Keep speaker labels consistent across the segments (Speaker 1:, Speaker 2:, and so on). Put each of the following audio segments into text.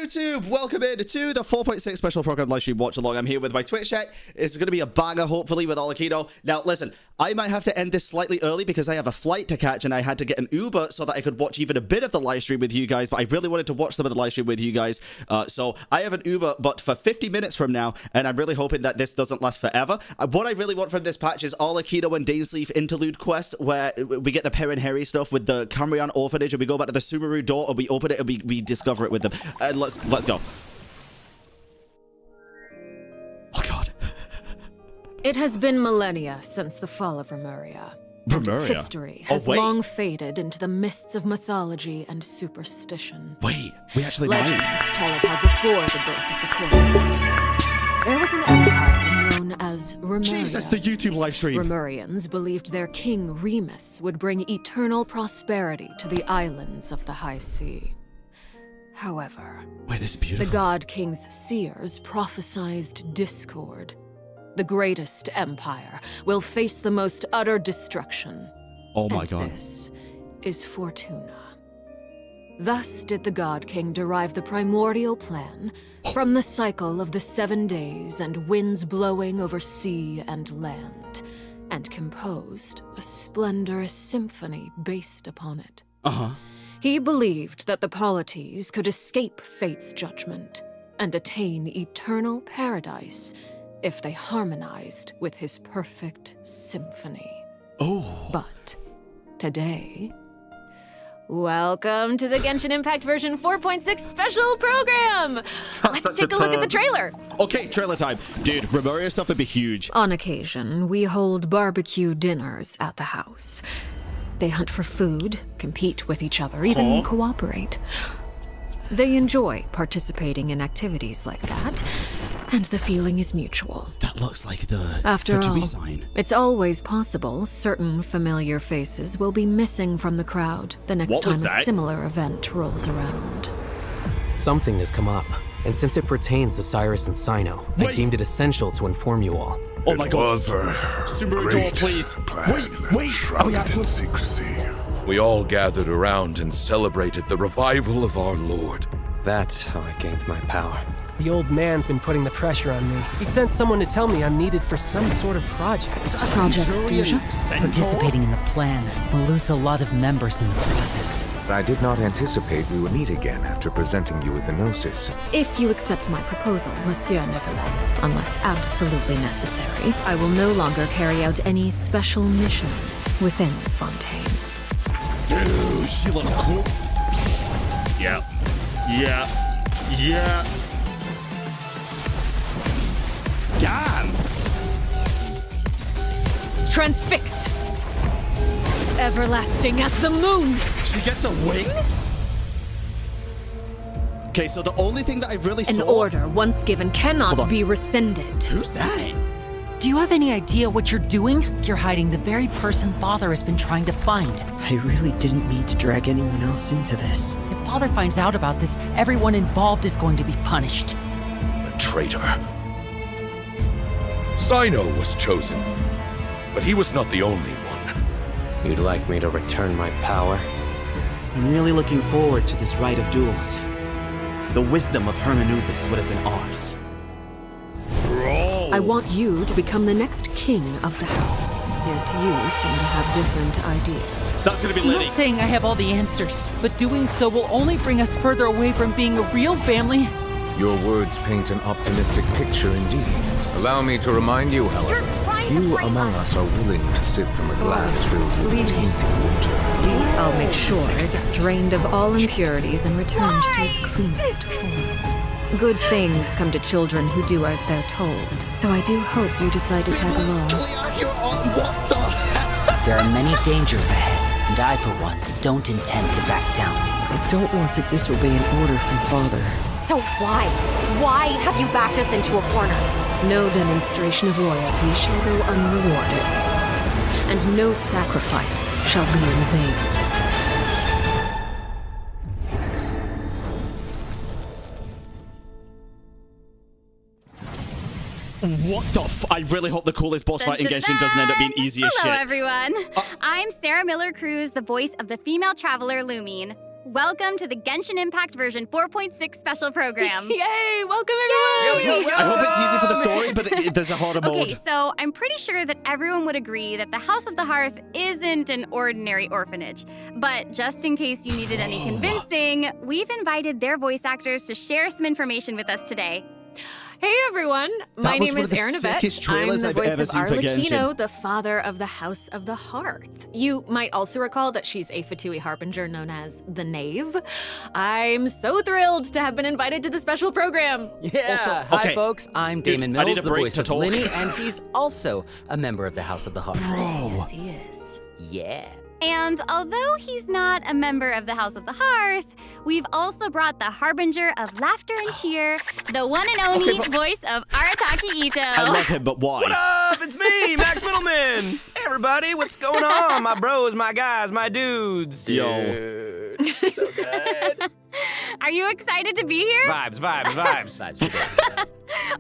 Speaker 1: YouTube? Welcome in to the 4.6 special program live stream watch along. I'm here with my Twitch chat. It's going to be a banger, hopefully, with Arlecchino. Now, listen, I might have to end this slightly early because I have a flight to catch and I had to get an Uber so that I could watch even a bit of the live stream with you guys, but I really wanted to watch some of the live stream with you guys. So I have an Uber, but for 50 minutes from now, and I'm really hoping that this doesn't last forever. What I really want from this patch is Arlecchino and Dainsleaf interlude quest, where we get the Per and Harry stuff with the Cambrian orphanage, and we go back to the Sumeru door, and we open it, and we discover it with them. Let's go. Oh god.
Speaker 2: It has been millennia since the fall of Remuria. And its history has long faded into the mists of mythology and superstition.
Speaker 1: Wait, we actually
Speaker 2: Legends tell of how before the birth of the Court, there was an empire known as Remuria.
Speaker 1: Jesus, the YouTube live stream.
Speaker 2: Remurians believed their king Remus would bring eternal prosperity to the islands of the High Sea. However,
Speaker 1: this is beautiful.
Speaker 2: The God King's seers prophesied discord. The greatest empire will face the most utter destruction.
Speaker 1: Oh my god.
Speaker 2: This is Fortuna. Thus did the God King derive the primordial plan from the cycle of the 7 days and winds blowing over sea and land, and composed a splendorous symphony based upon it. He believed that the polities could escape fate's judgment and attain eternal paradise if they harmonized with his perfect symphony. But today, welcome to the Genshin Impact version 4.6 special program! Let's take a look at the trailer!
Speaker 1: Okay, trailer time. Dude, Remuria stuff would be huge.
Speaker 2: On occasion, we hold barbecue dinners at the house. They hunt for food, compete with each other, even cooperate. They enjoy participating in activities like that, and the feeling is mutual.
Speaker 1: That looks like the
Speaker 2: After all,
Speaker 1: sign.
Speaker 2: It's always possible certain familiar faces will be missing from the crowd the next time a similar event rolls around.
Speaker 3: Something has come up, and since it pertains to Cyrus and Cyno, I deemed it essential to inform you all.
Speaker 1: Oh my god.
Speaker 4: Sumeru
Speaker 1: door, please. Wait.
Speaker 4: Shrouded in secrecy. We all gathered around and celebrated the revival of our Lord.
Speaker 3: That's how I gained my power.
Speaker 5: The old man's been putting the pressure on me. He sent someone to tell me I'm needed for some sort of project.
Speaker 2: Project Stasia?
Speaker 6: Participating in the plan will lose a lot of members in the process.
Speaker 7: I did not anticipate we would meet again after presenting you with the Gnosis.
Speaker 2: If you accept my proposal, Monsieur Neverlet, unless absolutely necessary, I will no longer carry out any special missions within Fontaine.
Speaker 1: Dude, she looks cool. Yeah. Damn!
Speaker 2: Transfixed! Everlasting as the moon!
Speaker 1: She gets a wing? Okay, so the only thing that I really saw...
Speaker 2: An order once given cannot be rescinded.
Speaker 1: Who's that?
Speaker 6: Do you have any idea what you're doing? You're hiding the very person Father has been trying to find.
Speaker 8: I really didn't mean to drag anyone else into this.
Speaker 6: If Father finds out about this, everyone involved is going to be punished.
Speaker 4: A traitor. Cyno was chosen, but he was not the only one.
Speaker 3: You'd like me to return my power?
Speaker 8: I'm really looking forward to this rite of duels. The wisdom of Hermanubis would have been ours.
Speaker 2: I want you to become the next king of the house. Yet you seem to have different ideas.
Speaker 1: That's gonna be
Speaker 6: I'm
Speaker 1: Liddy.
Speaker 6: not saying I have all the answers, but doing so will only bring us further away from being a real family.
Speaker 7: Your words paint an optimistic picture indeed. Allow me to remind you, however, few among us are willing to sip from a glass filled with tasty water.
Speaker 2: I'll make sure it's drained of all impurities and returned to its cleanest form. Good things come to children who do as they're told. So I do hope you decide to tag along.
Speaker 1: What the heck?
Speaker 6: There are many dangers ahead, and I, for one, don't intend to back down.
Speaker 8: I don't want to disobey an order from Father.
Speaker 9: So why? Why have you backed us into a corner?
Speaker 2: No demonstration of loyalty shall go unrewarded, and no sacrifice shall be in vain.
Speaker 1: What the I really hope the coolest boss fight in Genshin doesn't end up being easy as shit.
Speaker 10: Hello, everyone. I'm Sarah Miller-Cruz, the voice of the female traveler Lumine. Welcome to the Genshin Impact version 4.6 special program.
Speaker 2: Yay! Welcome, everyone!
Speaker 1: I hope it's easy for the story, but there's a harder mode.
Speaker 10: Okay, so I'm pretty sure that everyone would agree that the House of the Hearth isn't an ordinary orphanage. But just in case you needed any convincing, we've invited their voice actors to share some information with us today.
Speaker 2: Hey everyone, my name is Erin Yvette. I'm the voice of Arlecchino, the father of the House of the Hearth. You might also recall that she's a Fatui harbinger known as the Knave. I'm so thrilled to have been invited to the special program.
Speaker 11: Yeah, hi folks, I'm Damon Mills, the voice of Linny, and he's also a member of the House of the Hearth.
Speaker 2: Yes, he is.
Speaker 11: Yeah.
Speaker 10: And although he's not a member of the House of the Hearth, we've also brought the harbinger of laughter and cheer, the one and only voice of Arataki Ito.
Speaker 1: I love him, but why?
Speaker 12: What up? It's me, Max Middleman. Hey, everybody, what's going on? My bros, my guys, my dudes.
Speaker 1: Yo.
Speaker 12: Dude, so good.
Speaker 10: Are you excited to be here?
Speaker 12: Vibes.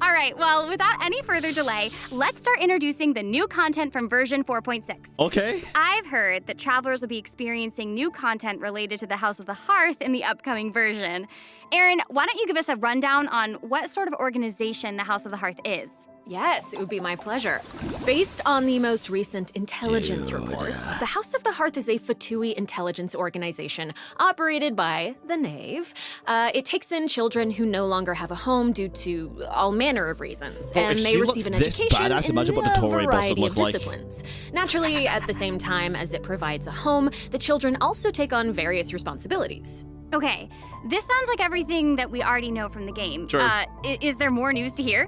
Speaker 10: All right, well, without any further delay, let's start introducing the new content from version 4.6.
Speaker 1: Okay.
Speaker 10: I've heard that travelers will be experiencing new content related to the House of the Hearth in the upcoming version. Erin, why don't you give us a rundown on what sort of organization the House of the Hearth is?
Speaker 2: Yes, it would be my pleasure. Based on the most recent intelligence reports, the House of the Hearth is a Fatui intelligence organization operated by the Knave. It takes in children who no longer have a home due to all manner of reasons, and they receive an education in a variety of disciplines. Naturally, at the same time as it provides a home, the children also take on various responsibilities.
Speaker 10: Okay, this sounds like everything that we already know from the game.
Speaker 1: True.
Speaker 10: Is there more news to hear?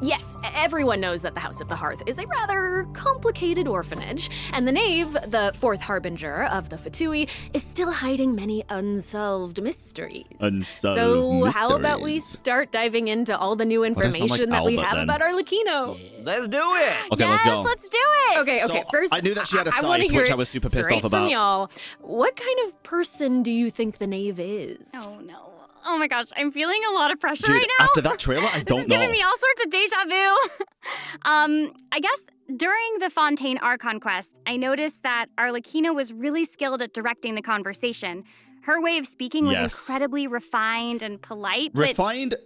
Speaker 2: Yes, everyone knows that the House of the Hearth is a rather complicated orphanage, and the Knave, the fourth harbinger of the Fatui, is still hiding many unsolved mysteries. So how about we start diving into all the new information that we have about Arlecchino?
Speaker 12: Let's do it.
Speaker 1: Okay, let's go.
Speaker 10: Let's do it.
Speaker 2: Okay,
Speaker 1: So,
Speaker 2: first,
Speaker 1: I knew that she had a
Speaker 2: I wanna
Speaker 1: scythe,
Speaker 2: hear
Speaker 1: which I
Speaker 2: it
Speaker 1: was super pissed
Speaker 2: straight
Speaker 1: off about.
Speaker 2: from y'all. What kind of person do you think the Knave is?
Speaker 10: Oh, no. Oh my gosh, I'm feeling a lot of pressure
Speaker 1: Dude,
Speaker 10: right now.
Speaker 1: after that trailer, I don't
Speaker 10: This is
Speaker 1: know.
Speaker 10: giving me all sorts of deja vu. I guess during the Fontaine Archon quest, I noticed that Arlecchino was really skilled at directing the conversation. Her way of speaking was incredibly refined and polite, but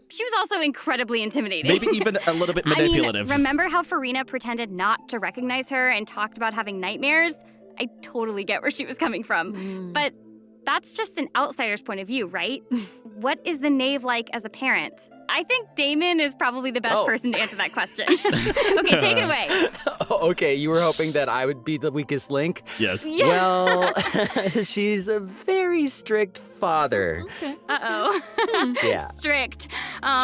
Speaker 10: she was also incredibly intimidating.
Speaker 1: Maybe even a little bit manipulative.
Speaker 10: I mean, remember how Farina pretended not to recognize her and talked about having nightmares? I totally get where she was coming from. But that's just an outsider's point of view, right? What is the Knave like as a parent? I think Damon is probably the best person to answer that question. Okay, take it away.
Speaker 11: Okay, you were hoping that I would be the weakest link?
Speaker 1: Yes.
Speaker 10: Yeah.
Speaker 11: Well, she's a very strict father.
Speaker 10: Okay. Uh-oh.
Speaker 11: Yeah.
Speaker 10: Strict.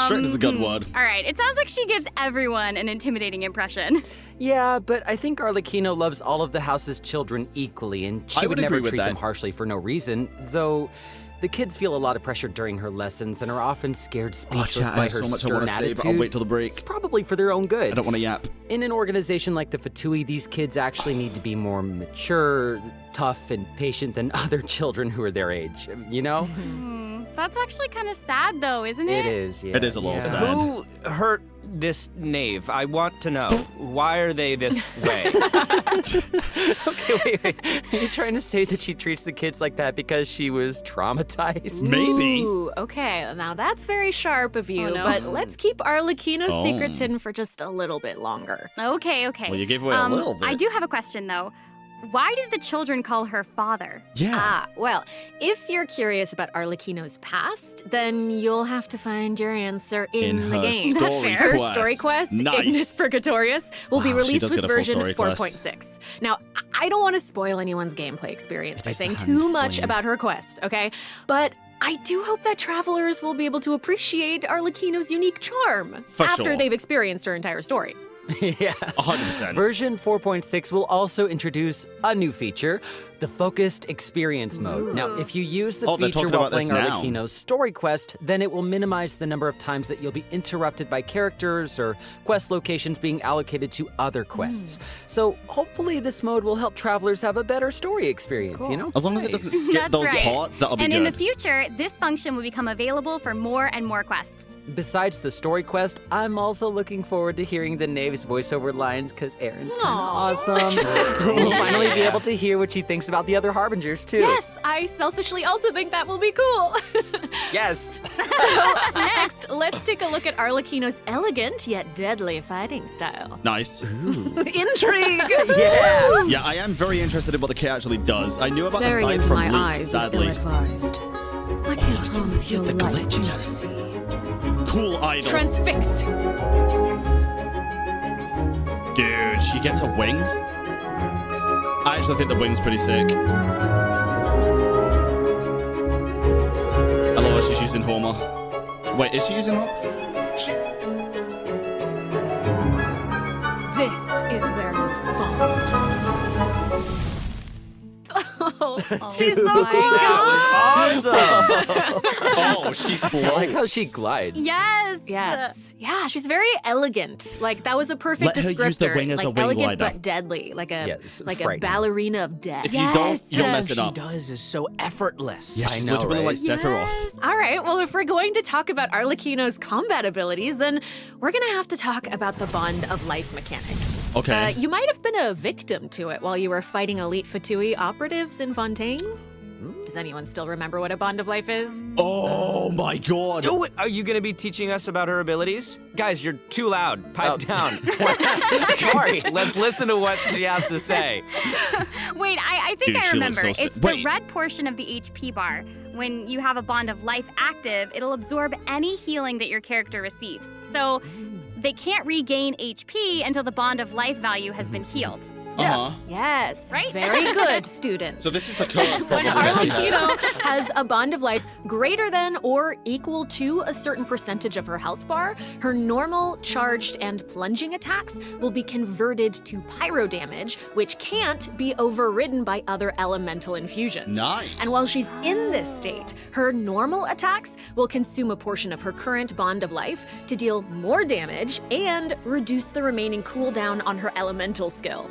Speaker 1: Strict is a good word.
Speaker 10: All right, it sounds like she gives everyone an intimidating impression.
Speaker 11: Yeah, but I think Arlecchino loves all of the house's children equally, and she would never treat them harshly for no reason, though the kids feel a lot of pressure during her lessons and are often scared speechless by her stern attitude.
Speaker 1: I'll wait till the break.
Speaker 11: It's probably for their own good.
Speaker 1: I don't want to yap.
Speaker 11: In an organization like the Fatui, these kids actually need to be more mature, tough, and patient than other children who are their age, you know?
Speaker 10: That's actually kind of sad, though, isn't it?
Speaker 11: It is, yeah.
Speaker 1: It is a little sad.
Speaker 12: Who hurt this Knave? I want to know. Why are they this way?
Speaker 11: Okay, wait. Are you trying to say that she treats the kids like that because she was traumatized?
Speaker 1: Maybe.
Speaker 2: Ooh, okay, now that's very sharp of you, but let's keep Arlecchino's secrets hidden for just a little bit longer.
Speaker 10: Okay.
Speaker 1: Well, you gave away a little bit.
Speaker 10: I do have a question, though. Why did the children call her father?
Speaker 1: Yeah.
Speaker 2: Well, if you're curious about Arlecchino's past, then you'll have to find your answer in the game.
Speaker 1: That's fair.
Speaker 2: Her story quest, Ignis Purgatorius, will be released with version 4.6. Now, I don't want to spoil anyone's gameplay experience by saying too much about her quest, okay? But I do hope that travelers will be able to appreciate Arlecchino's unique charm after they've experienced her entire story.
Speaker 11: Yeah.
Speaker 1: 100%.
Speaker 11: Version 4.6 will also introduce a new feature, the Focused Experience Mode. Now, if you use the feature while playing Arlecchino's story quest, then it will minimize the number of times that you'll be interrupted by characters or quest locations being allocated to other quests. So hopefully this mode will help travelers have a better story experience, you know?
Speaker 1: As long as it doesn't skip those parts, that'll be good.
Speaker 10: And in the future, this function will become available for more and more quests.
Speaker 11: Besides the story quest, I'm also looking forward to hearing the Knave's voiceover lines because Erin's kind of awesome. We'll finally be able to hear what she thinks about the other Harbingers, too.
Speaker 2: Yes,
Speaker 13: I selfishly also think that will be cool.
Speaker 11: Yes.
Speaker 13: Next, let's take a look at Arlecchino's elegant yet deadly fighting style.
Speaker 1: Nice.
Speaker 13: Intrigue!
Speaker 11: Yeah.
Speaker 1: Yeah, I am very interested in what the kit actually does. I knew about the
Speaker 2: Staring
Speaker 1: side
Speaker 2: into
Speaker 1: from
Speaker 2: my
Speaker 1: leaks,
Speaker 2: eyes
Speaker 1: sadly.
Speaker 2: is ill-advised. I can't promise you'll
Speaker 1: the
Speaker 2: like what you
Speaker 1: glitchiness.
Speaker 2: see.
Speaker 1: Cool idol.
Speaker 13: Transfixed.
Speaker 1: Dude, she gets a wing? I actually think the wing's pretty sick. I love how she's using Homer. Wait, is she using Homer?
Speaker 2: This is where you fall.
Speaker 13: She's so cool.
Speaker 11: That was awesome.
Speaker 1: Oh, she floats.
Speaker 11: I like how she glides.
Speaker 10: Yes.
Speaker 13: Yes. Yeah, she's very elegant. Like, that was a perfect
Speaker 1: Let her
Speaker 13: descriptor.
Speaker 1: use the wing as
Speaker 13: like,
Speaker 1: a wing
Speaker 13: elegant
Speaker 1: glider.
Speaker 13: but deadly. Like a
Speaker 11: frightening.
Speaker 13: ballerina of death.
Speaker 1: If you don't, you'll mess it
Speaker 12: She
Speaker 1: up.
Speaker 12: does is so effortless.
Speaker 1: Yeah, she's literally like Sephiroth.
Speaker 13: All right, well, if we're going to talk about Arlecchino's combat abilities, then we're going to have to talk about the Bond of Life mechanic.
Speaker 1: Okay.
Speaker 13: You might have been a victim to it while you were fighting elite Fatui operatives in Fontaine. Does anyone still remember what a Bond of Life is?
Speaker 1: Oh my god.
Speaker 12: Oh, are you going to be teaching us about her abilities? Guys, you're too loud. Pipe down. Sorry, let's listen to what she has to say.
Speaker 10: Wait, I think
Speaker 1: Dude,
Speaker 10: I
Speaker 1: she looks
Speaker 10: remember.
Speaker 1: so sick.
Speaker 10: It's the
Speaker 1: Wait.
Speaker 10: red portion of the HP bar. When you have a Bond of Life active, it'll absorb any healing that your character receives. So they can't regain HP until the Bond of Life value has been healed.
Speaker 1: Uh-huh.
Speaker 13: Yes.
Speaker 10: Right?
Speaker 13: Very good, student.
Speaker 1: So this is the curse
Speaker 13: When
Speaker 1: probably that she has.
Speaker 13: Arlecchino has a Bond of Life greater than or equal to a certain percentage of her health bar, her normal, charged, and plunging attacks will be converted to pyro damage, which can't be overridden by other elemental infusions.
Speaker 1: Nice.
Speaker 13: And while she's in this state, her normal attacks will consume a portion of her current Bond of Life to deal more damage and reduce the remaining cooldown on her elemental skill.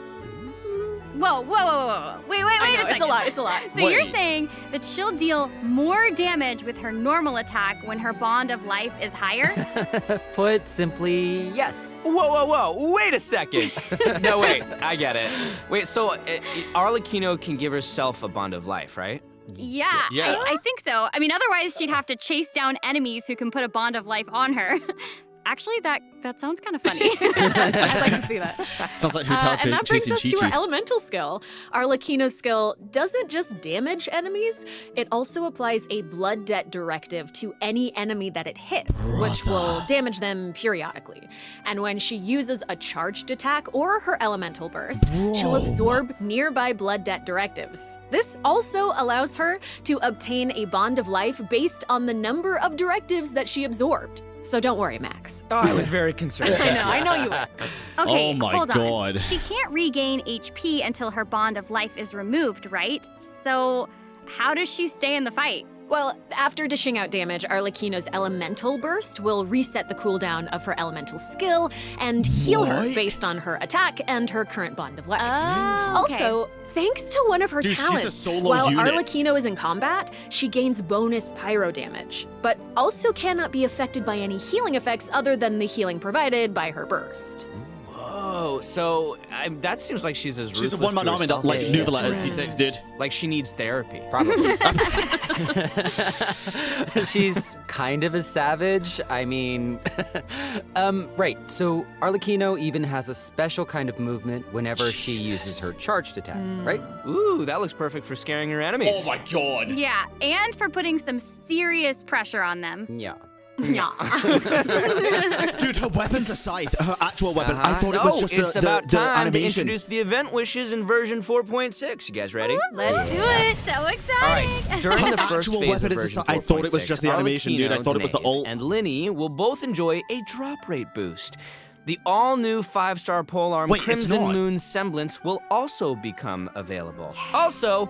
Speaker 10: Whoa. Wait a second.
Speaker 13: It's a lot.
Speaker 10: So you're saying that she'll deal more damage with her normal attack when her Bond of Life is higher?
Speaker 11: Put simply, yes.
Speaker 12: Whoa. Wait a second. No, wait. I get it. Wait, so Arlecchino can give herself a Bond of Life, right?
Speaker 10: Yeah,
Speaker 1: Yeah.
Speaker 10: I think so. I mean, otherwise she'd have to chase down enemies who can put a Bond of Life on her. Actually, that sounds kind of funny.
Speaker 13: I'd like to see that.
Speaker 1: Sounds like Hutachi
Speaker 13: And that brings
Speaker 1: chasing
Speaker 13: us to
Speaker 1: Chi-Chi.
Speaker 13: our elemental skill. Arlecchino's skill doesn't just damage enemies, it also applies a blood debt directive to any enemy that it hits, which will damage them periodically. And when she uses a charged attack or her elemental burst, she'll absorb nearby blood debt directives. This also allows her to obtain a Bond of Life based on the number of directives that she absorbed. So don't worry, Max.
Speaker 12: Oh, I was very concerned.
Speaker 13: I know you were.
Speaker 10: Okay,
Speaker 1: Oh my
Speaker 10: hold on.
Speaker 1: God.
Speaker 10: She can't regain HP until her Bond of Life is removed, right? So how does she stay in the fight?
Speaker 13: Well, after dishing out damage, Arlecchino's elemental burst will reset the cooldown of her elemental skill and heal her
Speaker 1: What?
Speaker 13: based on her attack and her current Bond of Life.
Speaker 10: Oh, okay.
Speaker 13: Also, thanks to one of her
Speaker 1: Dude, she's a
Speaker 13: talents,
Speaker 1: solo
Speaker 13: while
Speaker 1: unit.
Speaker 13: Arlecchino is in combat, she gains bonus pyro damage, but also cannot be affected by any healing effects other than the healing provided by her burst.
Speaker 12: Whoa, so that seems like she's as ruthless
Speaker 1: She's a one-man
Speaker 12: to
Speaker 1: army,
Speaker 12: herself
Speaker 1: like
Speaker 12: as she
Speaker 1: Nuvela
Speaker 12: is
Speaker 1: at
Speaker 12: to
Speaker 1: C6, dude.
Speaker 12: Like she needs therapy.
Speaker 11: Probably. She's kind of a savage. I mean, right. So Arlecchino even has a special kind of movement whenever she uses her charged attack, right?
Speaker 12: Ooh, that looks perfect for scaring her enemies.
Speaker 1: Oh my god.
Speaker 10: Yeah, and for putting some serious pressure on them.
Speaker 11: Yeah.
Speaker 1: Dude, her weapon's a scythe. Her actual weapon. I thought it was just
Speaker 12: it's
Speaker 1: the
Speaker 12: about time to
Speaker 1: animation.
Speaker 12: introduce the event wishes in version 4.6. You guys ready?
Speaker 13: Let's do it.
Speaker 10: So exciting.
Speaker 12: During the
Speaker 1: Her
Speaker 12: first
Speaker 1: actual
Speaker 12: phase
Speaker 1: weapon
Speaker 12: of
Speaker 1: is a
Speaker 12: version
Speaker 1: I thought it was
Speaker 12: 4.6,
Speaker 1: just the animation, dude. I
Speaker 12: Arlecchino,
Speaker 1: thought it was the
Speaker 12: Knave,
Speaker 1: ult.
Speaker 12: and Linny will both enjoy a drop rate boost. The all-new 5-star polearm
Speaker 1: Wait, it's
Speaker 12: Crimson
Speaker 1: not.
Speaker 12: Moon Semblance will also become available. Also,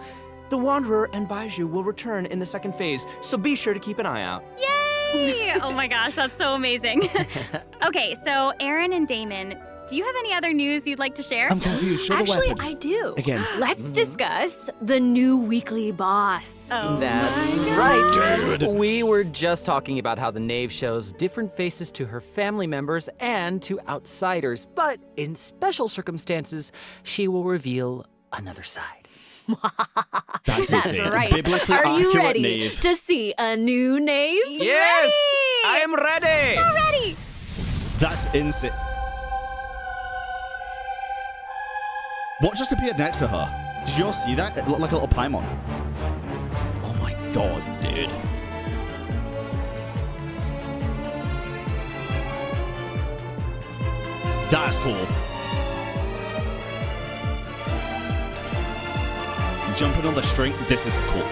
Speaker 12: the Wanderer and Baiju will return in the second phase, so be sure to keep an eye out.
Speaker 10: Yay! Oh my gosh, that's so amazing. Okay, so Aaron and Damon, do you have any other news you'd like to share?
Speaker 1: I'm confused. Show
Speaker 13: Actually,
Speaker 1: the weapon.
Speaker 13: I do.
Speaker 1: Again.
Speaker 13: Let's discuss the new weekly boss.
Speaker 10: Oh
Speaker 11: That's
Speaker 10: my
Speaker 11: right.
Speaker 1: Dude.
Speaker 11: We were just talking about how the Knave shows different faces to her family members and to outsiders, but in special circumstances, she will reveal another side.
Speaker 1: That's
Speaker 13: right.
Speaker 1: Biblically
Speaker 13: Are you
Speaker 1: accurate
Speaker 13: ready
Speaker 1: knave.
Speaker 13: to see a new knave?
Speaker 12: Yes!
Speaker 10: Ready!
Speaker 12: I am ready!
Speaker 10: So ready!
Speaker 1: That's insane. What just appeared next to her? Did you all see that? It looked like a little Paimon. Oh my god, dude. That's cool. Jumping on the string, this is cool.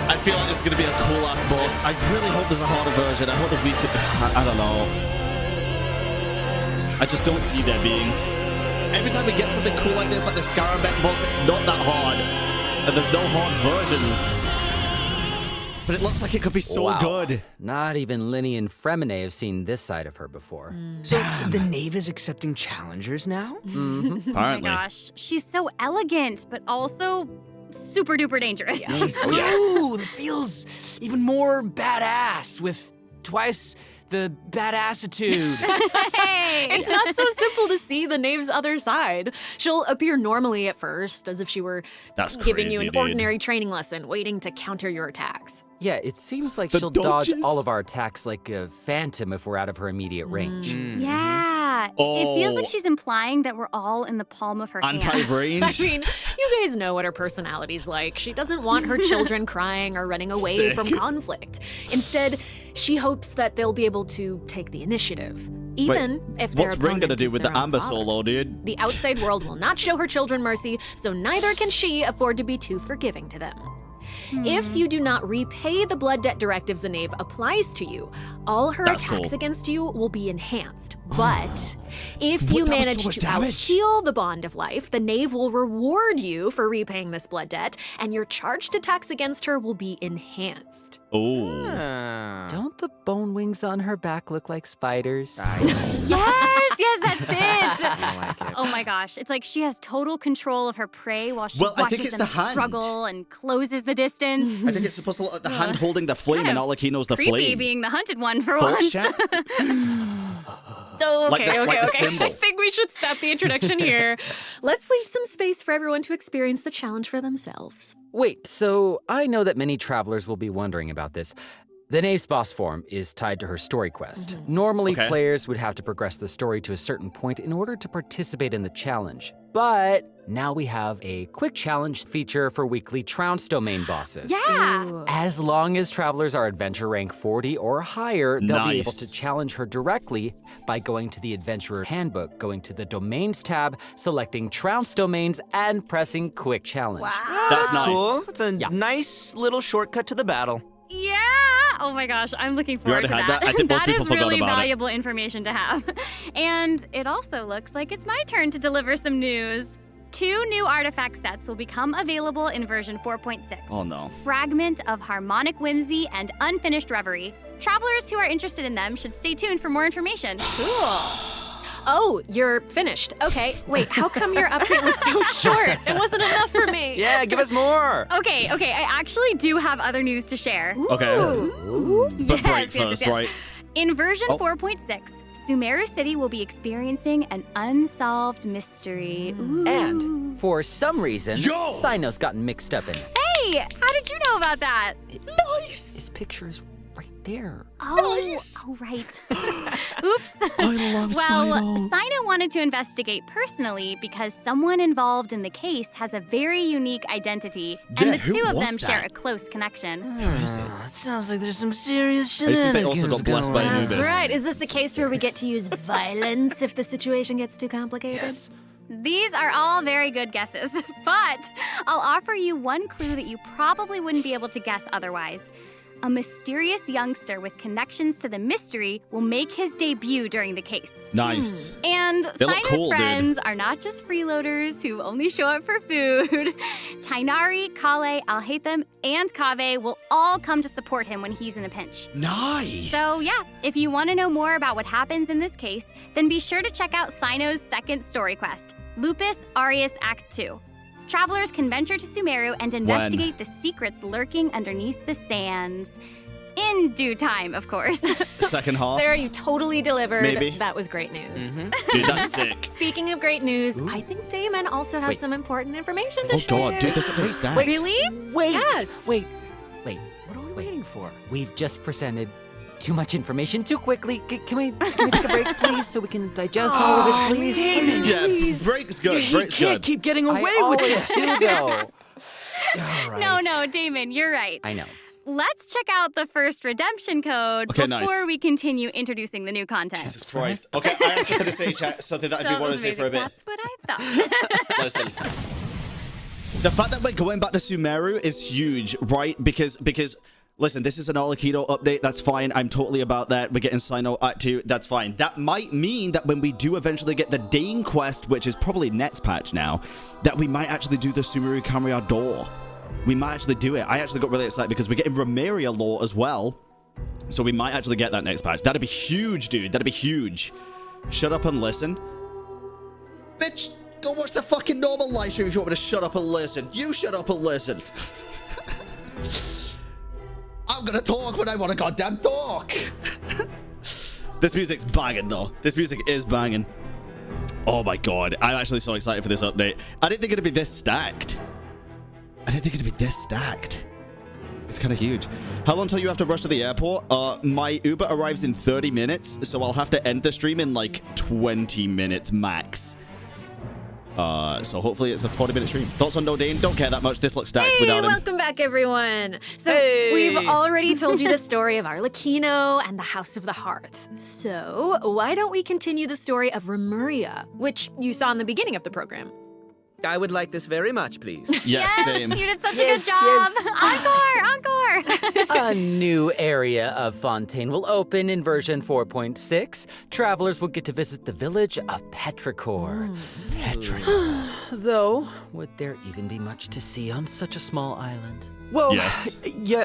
Speaker 1: I feel like this is going to be a cool-ass boss. I really hope there's a harder version. I hope that we could... I don't know. I just don't see there being. Every time we get something cool like this, like the Scarabek boss, it's not that hard. And there's no hard versions. But it looks like it could be so good.
Speaker 11: Not even Linny and Fremine have seen this side of her before.
Speaker 12: So the knave is accepting challengers now?
Speaker 11: Mm-hmm.
Speaker 10: Oh my gosh. She's so elegant, but also super duper dangerous.
Speaker 12: Ooh, that feels even more badass with twice the badassitude.
Speaker 10: Hey!
Speaker 13: It's not so simple to see the knave's other side. She'll appear normally at first, as if she were giving you an ordinary training lesson, waiting to counter your attacks.
Speaker 11: Yeah, it seems like she'll dodge all of our attacks like a phantom if we're out of her immediate range.
Speaker 10: Yeah. It feels like she's implying that we're all in the palm of her hand.
Speaker 1: Anti-range?
Speaker 13: I mean, you guys know what her personality's like. She doesn't want her children crying or running away from conflict. Instead, she hopes that they'll be able to take the initiative. Even if their
Speaker 1: what's Ring
Speaker 13: opponent
Speaker 1: gonna do
Speaker 13: is
Speaker 1: with
Speaker 13: their
Speaker 1: the
Speaker 13: own
Speaker 1: Amber
Speaker 13: father.
Speaker 1: Solo, dude?
Speaker 13: The outside world will not show her children mercy, so neither can she afford to be too forgiving to them. If you do not repay the blood debt directives the knave applies to you, all her attacks against you will be enhanced. But if you manage to out-heal the bond of life, the knave will reward you for repaying this blood debt, and your charged attacks against her will be enhanced.
Speaker 1: Oh.
Speaker 11: Don't the bone wings on her back look like spiders?
Speaker 10: Yes, that's it.
Speaker 11: I like it.
Speaker 10: Oh my gosh. It's like she has total control of her prey while she
Speaker 1: Well, I think
Speaker 10: watches
Speaker 1: it's
Speaker 10: them
Speaker 1: the hand.
Speaker 10: struggle and closes the distance.
Speaker 1: I think it's supposed to look like the hand holding the flame and Arlecchino's the
Speaker 10: Creepy
Speaker 1: flame.
Speaker 10: being the hunted one for
Speaker 1: Thoughts,
Speaker 10: once.
Speaker 1: chat?
Speaker 13: Okay,
Speaker 1: Like the
Speaker 13: okay.
Speaker 1: symbol.
Speaker 13: I think we should stop the introduction here. Let's leave some space for everyone to experience the challenge for themselves.
Speaker 11: Wait, so I know that many travelers will be wondering about this. The Knave's boss form is tied to her story quest. Normally, players would have to progress the story to a certain point in order to participate in the challenge. But now we have a quick challenge feature for weekly Trounce domain bosses.
Speaker 10: Yeah.
Speaker 11: As long as travelers are adventure rank 40 or higher, they'll be able to challenge her directly by going to the Adventurer Handbook, going to the Domains tab, selecting Trounce domains, and pressing Quick Challenge.
Speaker 10: Wow.
Speaker 1: That's nice.
Speaker 12: Cool. It's a nice little shortcut to the battle.
Speaker 10: Yeah. Oh my gosh, I'm looking forward to
Speaker 1: already
Speaker 10: that.
Speaker 1: had that? I think most
Speaker 10: That
Speaker 1: people
Speaker 10: is
Speaker 1: forgot
Speaker 10: really
Speaker 1: about it.
Speaker 10: valuable information to have. And it also looks like it's my turn to deliver some news. 2 new artifact sets will become available in version 4.6.
Speaker 1: Oh no.
Speaker 10: Fragment of Harmonic Whimsy and Unfinished Reverie. Travelers who are interested in them should stay tuned for more information.
Speaker 13: Cool. Oh, you're finished. Okay, wait, how come your update was so short? It wasn't enough for me.
Speaker 12: Yeah, give us more.
Speaker 10: Okay, I actually do have other news to share.
Speaker 1: Okay. But break first, right?
Speaker 10: In version 4.6, Sumeru City will be experiencing an unsolved mystery. Ooh.
Speaker 11: And for some reason, Cyno's gotten mixed up in it.
Speaker 10: Hey, how did you know about that?
Speaker 1: Nice.
Speaker 11: His picture is right there.
Speaker 10: Oh,
Speaker 1: Nice.
Speaker 10: oh right. Oops.
Speaker 1: I love
Speaker 10: Well,
Speaker 1: Cyno.
Speaker 10: Cyno wanted to investigate personally because someone involved in the case has a very unique identity, and
Speaker 1: Yeah,
Speaker 10: the
Speaker 1: who
Speaker 10: two of
Speaker 1: was
Speaker 10: them share a
Speaker 1: that?
Speaker 10: close connection.
Speaker 12: Sounds like there's some serious
Speaker 1: I used to think
Speaker 12: shenanigans
Speaker 1: also got blessed by
Speaker 12: going on.
Speaker 1: Anubis.
Speaker 13: That's right. Is this the case where we get to use violence if the situation gets too complicated?
Speaker 12: Yes.
Speaker 10: These are all very good guesses, but I'll offer you one clue that you probably wouldn't be able to guess otherwise. a mysterious youngster with connections to the mystery will make his debut during the case.
Speaker 1: Nice.
Speaker 10: And
Speaker 1: They look
Speaker 10: Cyno's
Speaker 1: cool,
Speaker 10: friends
Speaker 1: dude.
Speaker 10: are not just freeloaders who only show up for food. Tainari, Kale, Alhaitham, and Kaveh will all come to support him when he's in a pinch.
Speaker 1: Nice.
Speaker 10: So yeah, if you want to know more about what happens in this case, then be sure to check out Cyno's second story quest, Lupus Aureus Act 2. Travelers can venture to Sumeru and investigate the secrets lurking underneath the sands. In due time, of course.
Speaker 1: Second half.
Speaker 13: Sarah, you totally delivered.
Speaker 1: Maybe.
Speaker 13: That was great news.
Speaker 1: Dude, that's sick.
Speaker 13: Speaking of great news, I think Damon also has some important information to share.
Speaker 1: Oh god, dude, this is stacked.
Speaker 13: Really?
Speaker 11: Wait!
Speaker 13: Yes.
Speaker 11: Wait!
Speaker 12: What are we waiting for?
Speaker 11: We've just presented too much information too quickly. Can we take a break, please, so we can digest all of it, please?
Speaker 12: Damon,
Speaker 1: Yeah,
Speaker 12: please.
Speaker 1: break's good.
Speaker 12: You
Speaker 1: Break's
Speaker 12: can't
Speaker 1: good.
Speaker 12: keep getting away
Speaker 11: I
Speaker 12: with
Speaker 11: always
Speaker 12: this.
Speaker 11: do, though.
Speaker 12: All right.
Speaker 10: No, Damon, you're right.
Speaker 11: I know.
Speaker 10: Let's check out the first redemption code
Speaker 1: Okay,
Speaker 10: before
Speaker 1: nice.
Speaker 10: we continue introducing the new content.
Speaker 1: Jesus Christ. Okay, I have something to say, chat. Something that I've been
Speaker 10: That
Speaker 1: wanting
Speaker 10: was
Speaker 1: to say for a bit.
Speaker 10: amazing. That's what I thought.
Speaker 1: Listen. The fact that we're going back to Sumeru is huge, right? Because listen, this is an Arlecchino update. That's fine. I'm totally about that. We're getting Cyno Act 2. That's fine. That might mean that when we do eventually get the Dane quest, which is probably next patch now, that we might actually do the Sumeru Camera door. We might actually do it. I actually got really excited because we're getting Remuria lore as well. So we might actually get that next patch. That'd be huge, dude. That'd be huge. Shut up and listen. Bitch, go watch the fucking normal live stream if you want me to shut up and listen. You shut up and listen. I'm gonna talk when I want to goddamn talk. This music's banging though. This music is banging. Oh my god. I'm actually so excited for this update. I didn't think it'd be this stacked. It's kind of huge. How long till you have to rush to the airport? My Uber arrives in 30 minutes, so I'll have to end the stream in like 20 minutes max. So hopefully it's a 40-minute stream. Thoughts on No Dane? Don't care that much. This looks stacked without him.
Speaker 13: Welcome back, everyone. So
Speaker 12: Hey!
Speaker 13: we've already told you the story of Arlecchino and the House of the Hearth. So why don't we continue the story of Remuria, which you saw in the beginning of the program?
Speaker 12: I would like this very much, please.
Speaker 1: Yes, same.
Speaker 10: You did such a good job. Encore.
Speaker 11: A new area of Fontaine will open in version 4.6. Travelers will get to visit the village of Petrichor. Though, would there even be much to see on such a small island?
Speaker 12: Well,
Speaker 1: Yes.
Speaker 12: yeah,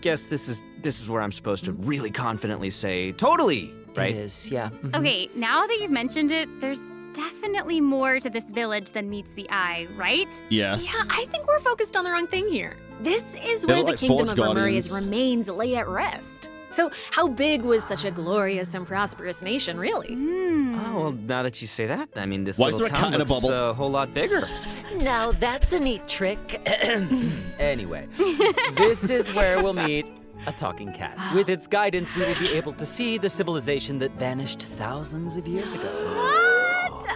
Speaker 12: guess this is where I'm supposed to really confidently say totally, right?
Speaker 11: It is, yeah.
Speaker 10: Okay, now that you've mentioned it, there's definitely more to this village than meets the eye, right?
Speaker 1: Yes.
Speaker 13: Yeah, I think we're focused on the wrong thing here. This is
Speaker 1: They
Speaker 13: where
Speaker 1: look
Speaker 13: the
Speaker 1: like
Speaker 13: kingdom
Speaker 1: Forge
Speaker 13: of Remuria's
Speaker 1: Guardians.
Speaker 13: remains lay at rest. So how big was such a glorious and prosperous nation, really?
Speaker 12: Oh, well, now that you say that, I mean, this
Speaker 1: Why is
Speaker 12: little
Speaker 1: there a
Speaker 12: town
Speaker 1: cat in a
Speaker 12: looks
Speaker 1: bubble?
Speaker 12: a whole lot bigger.
Speaker 11: Now that's a neat trick. Anyway, this is where we'll meet a talking cat. With its guidance, we will be able to see the civilization that vanished thousands of years ago.
Speaker 10: What?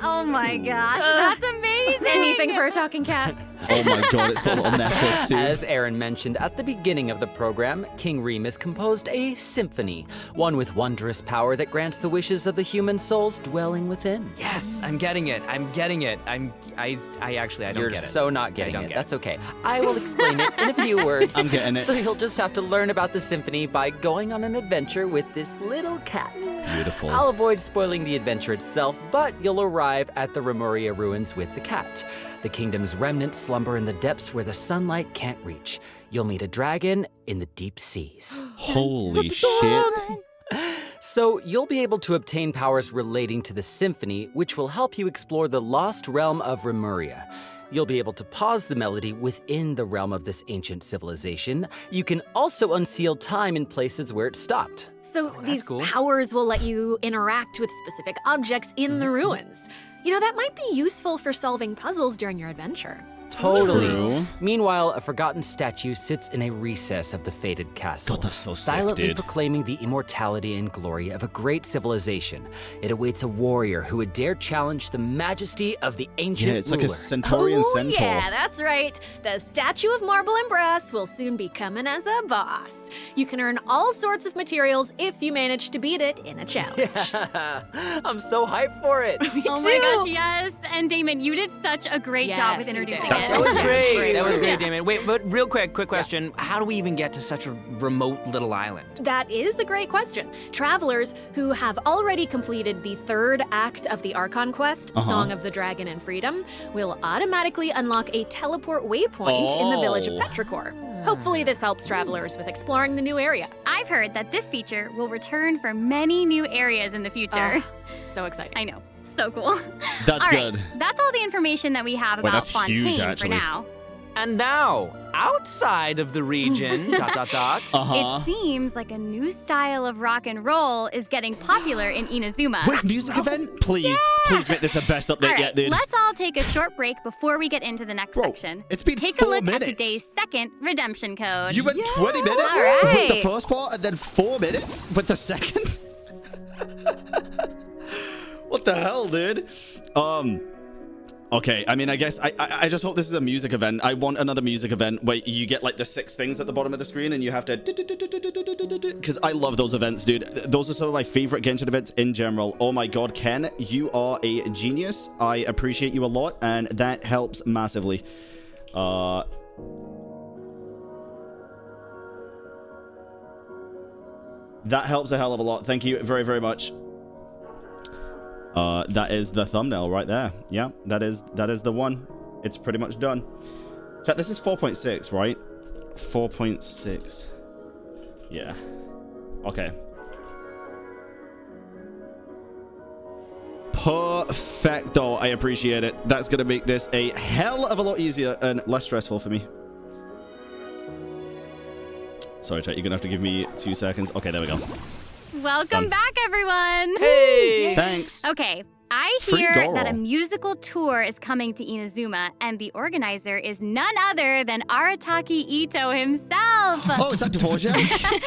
Speaker 10: Oh my gosh, that's amazing.
Speaker 13: Anything for a talking cat?
Speaker 1: Oh my god, it's got a little necklace too.
Speaker 11: As Aaron mentioned at the beginning of the program, King Remus composed a symphony, one with wondrous power that grants the wishes of the human souls dwelling within.
Speaker 12: Yes, I'm getting it. I actually don't
Speaker 11: You're
Speaker 12: get it.
Speaker 11: so not getting
Speaker 12: I don't
Speaker 11: it.
Speaker 12: get
Speaker 11: That's okay. I will explain it in a few words.
Speaker 1: I'm getting it.
Speaker 11: So you'll just have to learn about the symphony by going on an adventure with this little cat.
Speaker 1: Beautiful.
Speaker 11: I'll avoid spoiling the adventure itself, but you'll arrive at the Remuria ruins with the cat. The kingdom's remnants slumber in the depths where the sunlight can't reach. You'll meet a dragon in the deep seas.
Speaker 1: Holy shit.
Speaker 11: So you'll be able to obtain powers relating to the symphony, which will help you explore the lost realm of Remuria. You'll be able to pause the melody within the realm of this ancient civilization. You can also unseal time in places where it stopped.
Speaker 13: So these
Speaker 11: cool.
Speaker 13: powers will let you interact with specific objects in the ruins. You know, that might be useful for solving puzzles during your adventure.
Speaker 11: Totally.
Speaker 1: True.
Speaker 11: Meanwhile, a forgotten statue sits in a recess of the fated castle,
Speaker 1: God, that's so sick,
Speaker 11: silently
Speaker 1: dude.
Speaker 11: proclaiming the immortality and glory of a great civilization. It awaits a warrior who would dare challenge the majesty of the ancient
Speaker 1: Yeah, it's like a
Speaker 11: ruler.
Speaker 1: Centaurian centaur.
Speaker 13: Yeah, that's right. The statue of marble and brass will soon be coming as a boss. You can earn all sorts of materials if you manage to beat it in a challenge.
Speaker 11: I'm so hyped for it.
Speaker 10: Oh my gosh, yes. And Damon, you did such a great job with
Speaker 13: Yes, you
Speaker 10: introducing
Speaker 13: did.
Speaker 10: it.
Speaker 12: That was great. That was great, Damien. Wait, but real quick question. How do we even get to such a remote little island?
Speaker 13: That is a great question. Travelers who have already completed the 3rd act of the Archon quest, Song of the Dragon and Freedom, will automatically unlock a teleport waypoint in the village of Petrichor. Hopefully this helps travelers with exploring the new area.
Speaker 10: I've heard that this feature will return for many new areas in the future.
Speaker 13: So exciting.
Speaker 10: I know. So cool.
Speaker 1: That's good.
Speaker 10: That's all the information that we have about Fontaine for now.
Speaker 12: And now, outside of the region, ...
Speaker 10: It seems like a new style of rock and roll is getting popular in Inazuma.
Speaker 1: Wait, music event? Please, please make this the best update yet, dude.
Speaker 10: Let's all take a short break before we get into the next section.
Speaker 1: It's been
Speaker 10: Take
Speaker 1: 4
Speaker 10: a look
Speaker 1: minutes.
Speaker 10: at today's second redemption code.
Speaker 1: You went 20 minutes with the first part and then 4 minutes with the second? What the hell, dude? Okay, I mean, I guess I just hope this is a music event. I want another music event where you get like the 6 things at the bottom of the screen and you have to... Because I love those events, dude. Those are some of my favorite Genshin events in general. Oh my god, Ken, you are a genius. I appreciate you a lot, and that helps massively. That helps a hell of a lot. Thank you very, very much. That is the thumbnail right there. Yeah, that is the one. It's pretty much done. Chat, this is 4.6, right? 4.6. Yeah. Okay. Perfecto. I appreciate it. That's going to make this a hell of a lot easier and less stressful for me. Sorry, chat, you're going to have to give me 2 seconds. Okay, there we go.
Speaker 10: Welcome back, everyone.
Speaker 12: Hey!
Speaker 1: Thanks.
Speaker 10: Okay, I hear that a musical tour is coming to Inazuma, and the organizer is none other than Arataki Ito himself.
Speaker 1: Oh, is that Dvorak?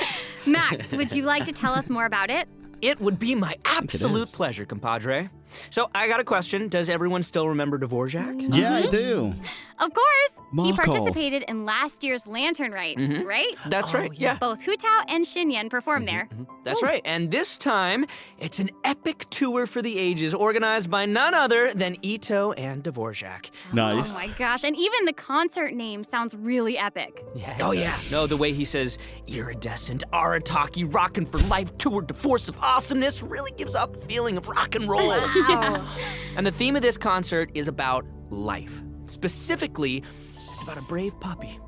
Speaker 10: Max, would you like to tell us more about it?
Speaker 12: It would be my absolute pleasure, compadre. So, I got a question. Does everyone still remember Dvorak?
Speaker 1: Yeah, I do.
Speaker 10: Of course.
Speaker 1: Marco.
Speaker 10: He participated in last year's Lantern Rite, right?
Speaker 12: That's right, yeah.
Speaker 10: Both Hu Tao and Xinyan performed there.
Speaker 12: That's right. And this time, it's an epic tour for the ages organized by none other than Ito and Dvorak.
Speaker 1: Nice.
Speaker 10: Oh my gosh, and even the concert name sounds really epic.
Speaker 12: Yeah. Oh, yeah. No, the way he says, iridescent Arataki rockin' for life tour de force of awesomeness really gives out the feeling of rock and roll.
Speaker 10: Wow.
Speaker 12: And the theme of this concert is about life. Specifically, it's about a brave puppy